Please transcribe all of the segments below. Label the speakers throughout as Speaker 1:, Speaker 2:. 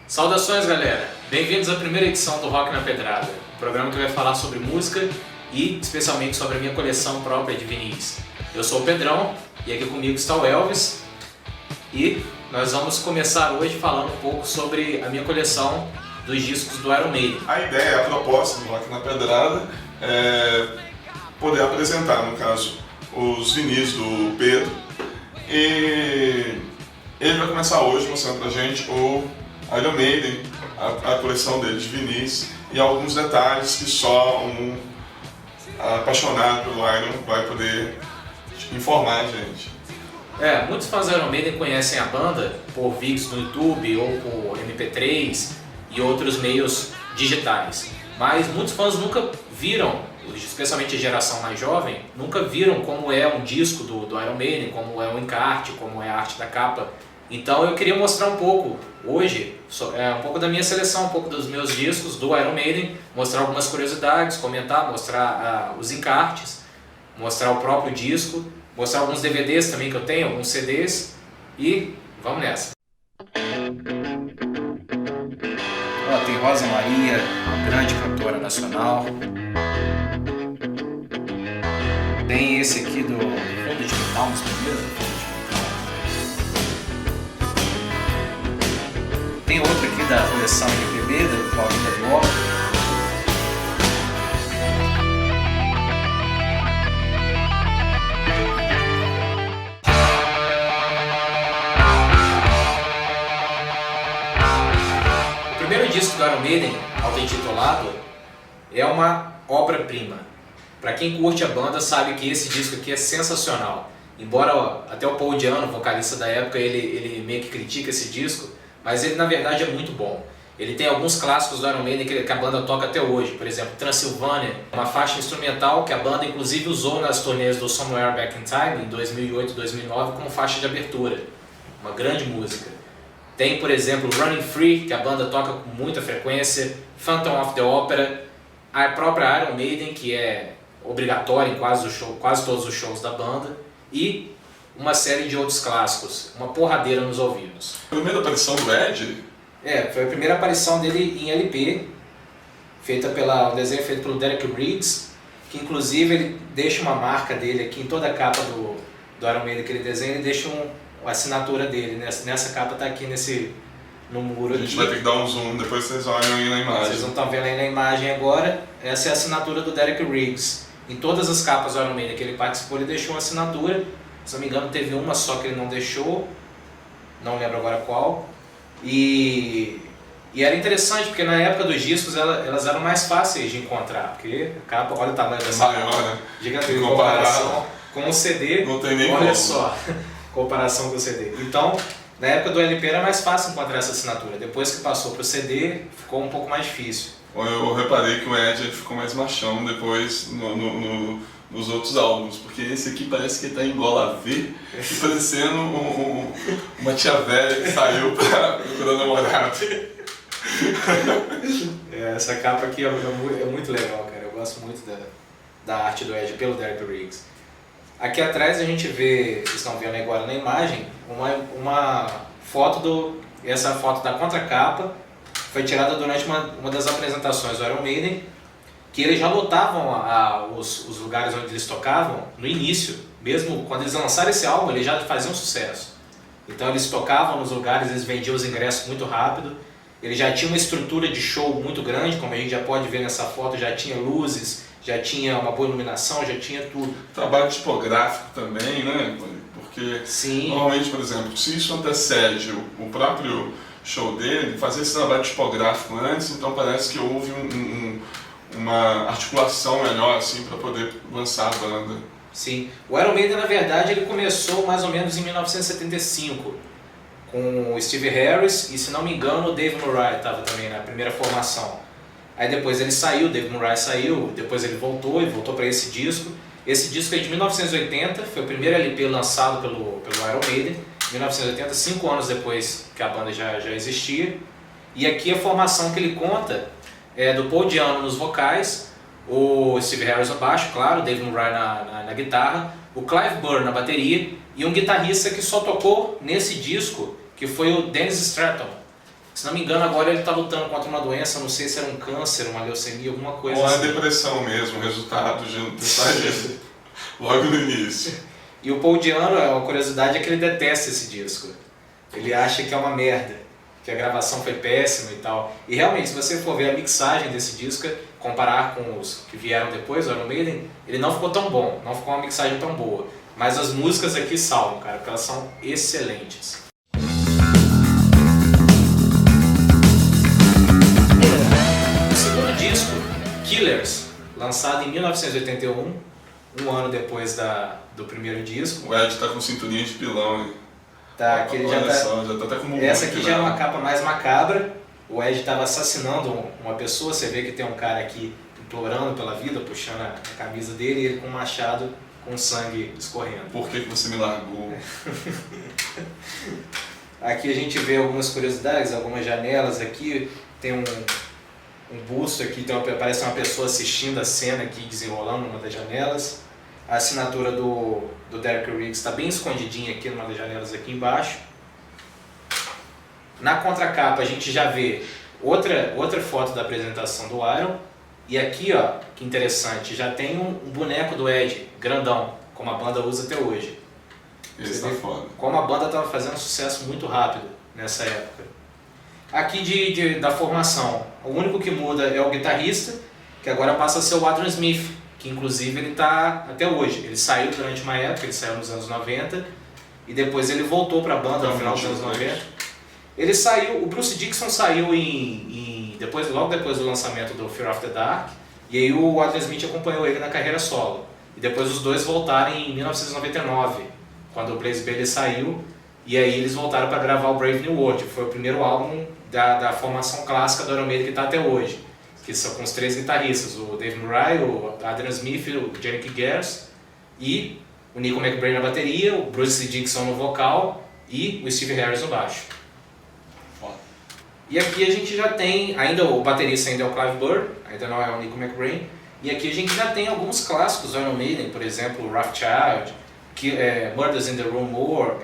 Speaker 1: Saudações, galera! Bem-vindos à primeira edição do Rock na Pedrada, um programa que vai falar sobre música e especialmente sobre a minha coleção própria de vinis. Eu sou o Pedrão e aqui comigo está o Elvis e nós vamos começar hoje falando um pouco sobre a minha coleção dos discos do Iron Maiden.
Speaker 2: A ideia, a proposta do Rock na Pedrada é poder apresentar, no caso, os vinis do Pedro, e ele vai começar hoje mostrando pra gente o Iron Maiden, a coleção dele de vinis e alguns detalhes que só um apaixonado pelo Iron vai poder informar a gente.
Speaker 1: Muitos fãs do Iron Maiden conhecem a banda por vídeos no YouTube ou por MP3 e outros meios digitais, mas muitos fãs nunca viram, especialmente a geração mais jovem, nunca viram como é um disco do Iron Maiden, como é o encarte, como é a arte da capa. Então eu queria mostrar um pouco, hoje, um pouco da minha seleção, um pouco dos meus discos do Iron Maiden, mostrar algumas curiosidades, comentar, mostrar os encartes, mostrar o próprio disco, mostrar alguns DVDs também que eu tenho, alguns CDs, e vamos nessa. Tem Rosa Maria, uma grande cantora nacional. Tem esse aqui do Fundo de Quintal, nos primeiros. Tem outro aqui da coleção MPB, do Paulinho da Viola. O primeiro disco do Iron Maiden, auto-intitulado, é uma obra-prima. Para quem curte a banda sabe que esse disco aqui é sensacional. Embora até o Paul Di'Anno, vocalista da época, ele meio que critica esse disco, mas ele na verdade é muito bom. Ele tem alguns clássicos do Iron Maiden que a banda toca até hoje, por exemplo, Transylvania, uma faixa instrumental que a banda inclusive usou nas turnês do Somewhere Back in Time, em 2008 e 2009, como faixa de abertura. Uma grande música. Tem, por exemplo, Running Free, que a banda toca com muita frequência, Phantom of the Opera, a própria Iron Maiden, que é obrigatória em quase todos os shows da banda, e uma série de outros clássicos, uma porradeira nos ouvidos.
Speaker 2: A primeira aparição do Ed?
Speaker 1: Foi a primeira aparição dele em LP, o desenho feito pelo Derek Riggs, que inclusive ele deixa uma marca dele aqui em toda a capa do Iron Maiden que ele desenha, ele deixa a assinatura dele, nessa capa está aqui no muro aqui.
Speaker 2: A gente vai ter que dar um zoom, depois vocês olham aí na imagem.
Speaker 1: Vocês não estão vendo aí na imagem agora, essa é a assinatura do Derek Riggs. Em todas as capas do Iron Maiden que ele participou, ele deixou uma assinatura. Se não me engano, teve uma só que ele não deixou, não lembro agora qual. E era interessante, porque na época dos discos elas eram mais fáceis de encontrar, porque a capa, olha o tamanho dessa
Speaker 2: maior, né?
Speaker 1: Gigante em comparação com o CD,
Speaker 2: não tem nem
Speaker 1: olha
Speaker 2: como.
Speaker 1: Só, comparação com o CD. Então, na época do LP era mais fácil encontrar essa assinatura, depois que passou para o CD ficou um pouco mais difícil.
Speaker 2: Eu reparei que o Ed ficou mais machão depois nos outros álbuns, porque esse aqui parece que ele tá em gola V e parecendo uma tia velha que saiu pra namorada.
Speaker 1: Essa capa aqui é muito legal, cara. Eu gosto muito da arte do Ed pelo Derek Riggs. Aqui atrás a gente vê, vocês estão vendo agora na imagem, uma foto essa foto da contracapa foi tirada durante uma das apresentações do Iron Maiden, que eles já lotavam os lugares onde eles tocavam no início, mesmo quando eles lançaram esse álbum, eles já faziam sucesso. Então eles tocavam nos lugares, eles vendiam os ingressos muito rápido, eles já tinham uma estrutura de show muito grande, como a gente já pode ver nessa foto, já tinha luzes, já tinha uma boa iluminação, já tinha tudo.
Speaker 2: Trabalho tipográfico também, né? Porque
Speaker 1: Sim.
Speaker 2: Normalmente, por exemplo, se isso antecede o próprio show dele, fazer esse trabalho tipográfico antes, então parece que houve uma articulação melhor assim para poder lançar a banda.
Speaker 1: Sim. O Iron Maiden, na verdade, ele começou mais ou menos em 1975 com o Steve Harris e, se não me engano, o Dave Murray estava também na primeira formação. Aí depois ele saiu, o Dave Murray saiu, depois ele voltou para esse disco. Esse disco é de 1980, foi o primeiro LP lançado pelo Iron Maiden, 1980, 5 anos depois que a banda já existia. E aqui a formação que ele conta é do Paul Di'Anno nos vocais, o Steve Harris no baixo, claro, o Dave Murray na guitarra, o Clive Burr na bateria e um guitarrista que só tocou nesse disco, que foi o Dennis Stratton. Se não me engano, agora ele está lutando contra uma doença, não sei se era um câncer, uma leucemia, alguma coisa
Speaker 2: ou
Speaker 1: assim.
Speaker 2: é depressão mesmo, resultado de não ter logo no início.
Speaker 1: E o Paul Di'Anno, a curiosidade é que ele detesta esse disco. Ele acha que é uma merda, que a gravação foi péssima e tal. E realmente, se você for ver a mixagem desse disco, comparar com os que vieram depois, o Iron Maiden, ele não ficou tão bom, não ficou uma mixagem tão boa. Mas as músicas aqui salvam, cara, porque elas são excelentes. O segundo disco, Killers, lançado em 1981, um ano depois do primeiro disco.
Speaker 2: O Ed tá com cinturinha de pilão, hein?
Speaker 1: Tá, que ele já tá...
Speaker 2: Só, já tá até com
Speaker 1: Essa aqui já é uma capa mais macabra. O Ed estava assassinando uma pessoa, você vê que tem um cara aqui implorando pela vida, puxando a camisa dele, e ele com um machado com sangue escorrendo.
Speaker 2: Por que você me largou?
Speaker 1: Aqui a gente vê algumas curiosidades, algumas janelas aqui, tem um busto aqui, parece uma pessoa assistindo a cena aqui, desenrolando numa das janelas. A assinatura do Derek Riggs está bem escondidinha aqui numa das janelas aqui embaixo. Na contracapa a gente já vê outra foto da apresentação do Iron. E aqui, ó, que interessante, já tem um boneco do Ed, grandão, como a banda usa até hoje.
Speaker 2: Esse tá foda.
Speaker 1: Como a banda estava fazendo sucesso muito rápido nessa época. Aqui da formação, o único que muda é o guitarrista, que agora passa a ser o Adrian Smith, que inclusive ele está até hoje. Ele saiu durante uma época, ele saiu nos anos 90, e depois ele voltou para a banda no final dos anos 90. Ele saiu, o Bruce Dickinson saiu logo depois do lançamento do Fear of the Dark, e aí o Adrian Smith acompanhou ele na carreira solo. E depois os dois voltaram em 1999, quando o Blaze Bayley saiu, e aí eles voltaram para gravar o Brave New World, que foi o primeiro álbum da formação clássica do Iron Maiden que está até hoje, que são com os três guitarristas, o Dave Murray, o Adrian Smith, o Janick Gers, e o Nico McBrain na bateria, o Bruce Dickinson no vocal e o Steve Harris no baixo. E aqui a gente já tem, o baterista ainda é o Clive Burr, ainda não é o Nico McBrain, e aqui a gente já tem alguns clássicos do Iron Maiden, por exemplo, Wrathchild, Murders in the Rue Morgue,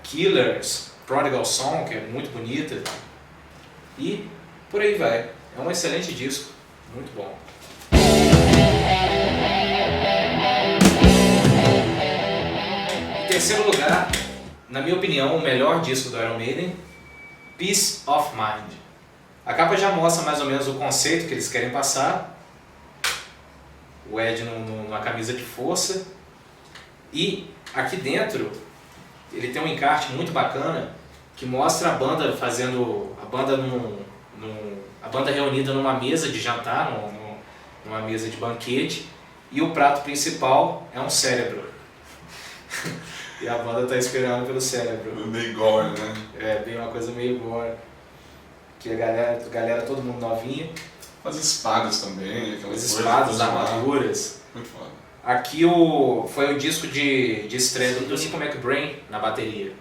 Speaker 1: Killers, Prodigal Song, que é muito bonita, e por aí vai. É um excelente disco, muito bom. Em terceiro lugar, na minha opinião, o melhor disco do Iron Maiden, Peace of Mind. A capa já mostra mais ou menos o conceito que eles querem passar. O Ed numa camisa de força. E aqui dentro, ele tem um encarte muito bacana que mostra a banda a banda reunida numa mesa de jantar, numa mesa de banquete, e o prato principal é um cérebro. E a banda está esperando pelo cérebro.
Speaker 2: Meio gore, né?
Speaker 1: É, bem uma coisa meio gore. Que a galera todo mundo novinha.
Speaker 2: As espadas também, aquelas
Speaker 1: As espadas, armaduras.
Speaker 2: Muito foda.
Speaker 1: Aqui foi o disco de estreia do Nico McBrain na bateria.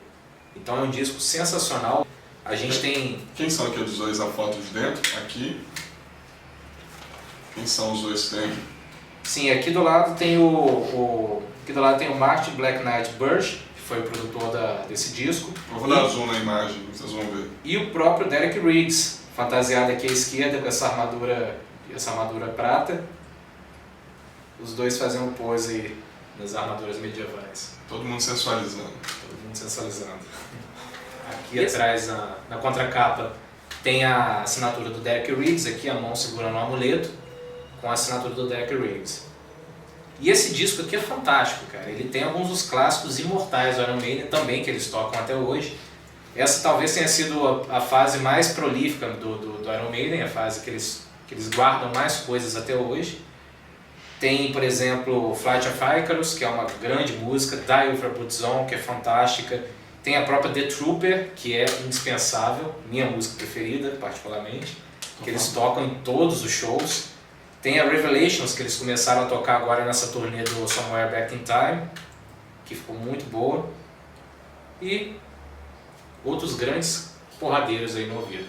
Speaker 1: Então é um disco sensacional. A gente tem...
Speaker 2: Quem são aqueles dois na foto de dentro? Aqui. Quem são os dois que tem aqui?
Speaker 1: Sim, aqui do lado tem o Martin Black Knight Burch, que foi o produtor desse disco.
Speaker 2: Eu vou dar zoom na imagem, vocês vão ver.
Speaker 1: E o próprio Derek Riggs, fantasiado aqui à esquerda com essa armadura prata. Os dois fazendo pose nas armaduras medievais.
Speaker 2: Todo mundo sensualizando.
Speaker 1: Todo mundo sensualizando. Aqui atrás, na contracapa, tem a assinatura do Derek Riggs, aqui a mão segurando um amuleto, com a assinatura do Derek Riggs. E esse disco aqui é fantástico, cara. Ele tem alguns dos clássicos imortais do Iron Maiden também, que eles tocam até hoje. Essa talvez tenha sido a fase mais prolífica do Iron Maiden, a fase que eles guardam mais coisas até hoje. Tem, por exemplo, Flight of Icarus, que é uma grande música, Die With A Boots On, que é fantástica. Tem a própria The Trooper, que é indispensável, minha música preferida, particularmente, que eles tocam em todos os shows. Tem a Revelations, que eles começaram a tocar agora nessa turnê do Somewhere Back in Time, que ficou muito boa. E outros grandes porradeiros aí no ouvido.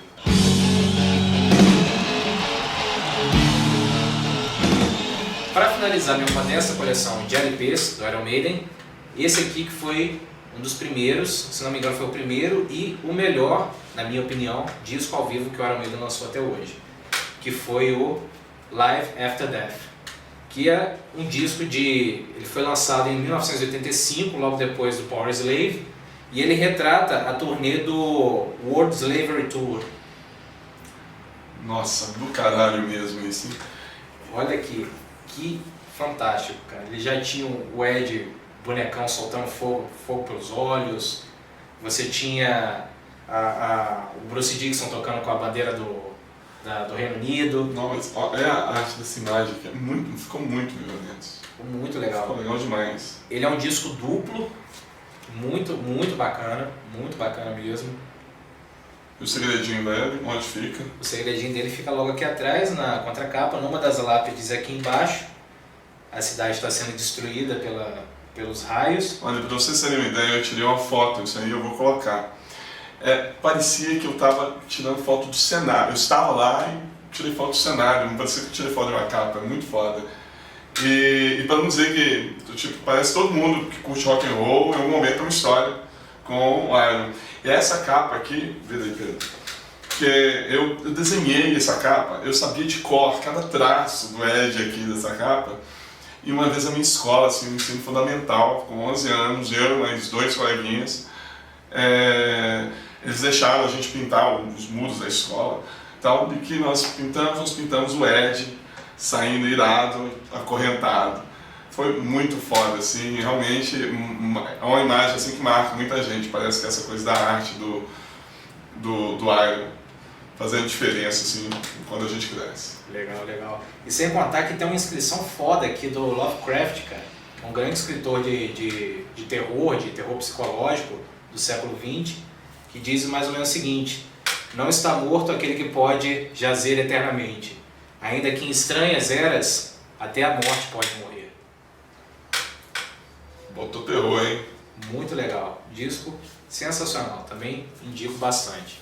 Speaker 1: Para finalizar minha modesta coleção de LPs do Iron Maiden, esse aqui que foi um dos primeiros, se não me engano foi o primeiro e o melhor, na minha opinião, disco ao vivo que o Iron Maiden lançou até hoje, que foi o Live After Death, que é um disco ele foi lançado em 1985, logo depois do Power Slave, e ele retrata a turnê do World Slavery Tour.
Speaker 2: Nossa, do caralho mesmo isso, hein?
Speaker 1: Olha aqui, que fantástico, cara. Eles já tinham o Ed, bonecão, soltando fogo pelos olhos. Você tinha o Bruce Dickinson tocando com a bandeira do Reino Unido.
Speaker 2: Não, mas é a arte dessa imagem que ficou muito violento.
Speaker 1: Ficou muito legal.
Speaker 2: Ficou legal demais.
Speaker 1: Ele é um disco duplo, muito bacana mesmo.
Speaker 2: E o segredinho dele, onde fica?
Speaker 1: O segredinho dele fica logo aqui atrás, na contracapa, numa das lápides aqui embaixo. A cidade está sendo destruída pelos raios.
Speaker 2: Olha, para vocês terem uma ideia, eu tirei uma foto, isso aí eu vou colocar. Parecia que eu estava tirando foto do cenário. Eu estava lá e tirei foto do cenário, não parecia que eu tirei foto de uma capa, é muito foda. E para não dizer que, tipo, parece que todo mundo que curte rock and roll, em algum momento tem uma história com o Iron. E essa capa aqui, vê daí, Pedro, que eu desenhei essa capa, eu sabia de cor cada traço do Ed aqui dessa capa. E uma vez a minha escola, assim, no ensino fundamental, com 11 anos, eu e mais 2 coleguinhas, eles deixaram a gente pintar os muros da escola, tal, e que nós pintamos o Ed saindo irado, acorrentado. Foi muito foda, assim, realmente é uma imagem assim, que marca muita gente. Parece que essa coisa da arte do Iron fazendo diferença assim, quando a gente cresce.
Speaker 1: Legal. E sem contar que tem uma inscrição foda aqui do Lovecraft, cara. Um grande escritor de terror psicológico do século XX, que diz mais ou menos o seguinte: não está morto aquele que pode jazer eternamente. Ainda que em estranhas eras, até a morte pode morrer.
Speaker 2: Botou terror, hein?
Speaker 1: Muito legal. Disco sensacional. Também indico bastante.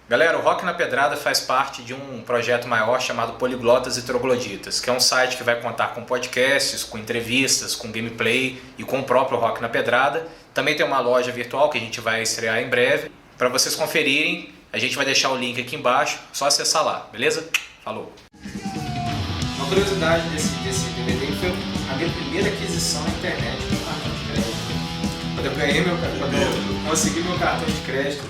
Speaker 1: Galera, o Rock na Pedrada faz parte de um projeto maior chamado Poliglotas e Trogloditas, que é um site que vai contar com podcasts, com entrevistas, com gameplay e com o próprio Rock na Pedrada. Também tem uma loja virtual que a gente vai estrear em breve. Para vocês conferirem, a gente vai deixar o link aqui embaixo, só acessar lá, beleza? Falou! Uma curiosidade desse DVD foi a minha primeira aquisição na internet do cartão de crédito. Quando eu consegui meu cartão de crédito,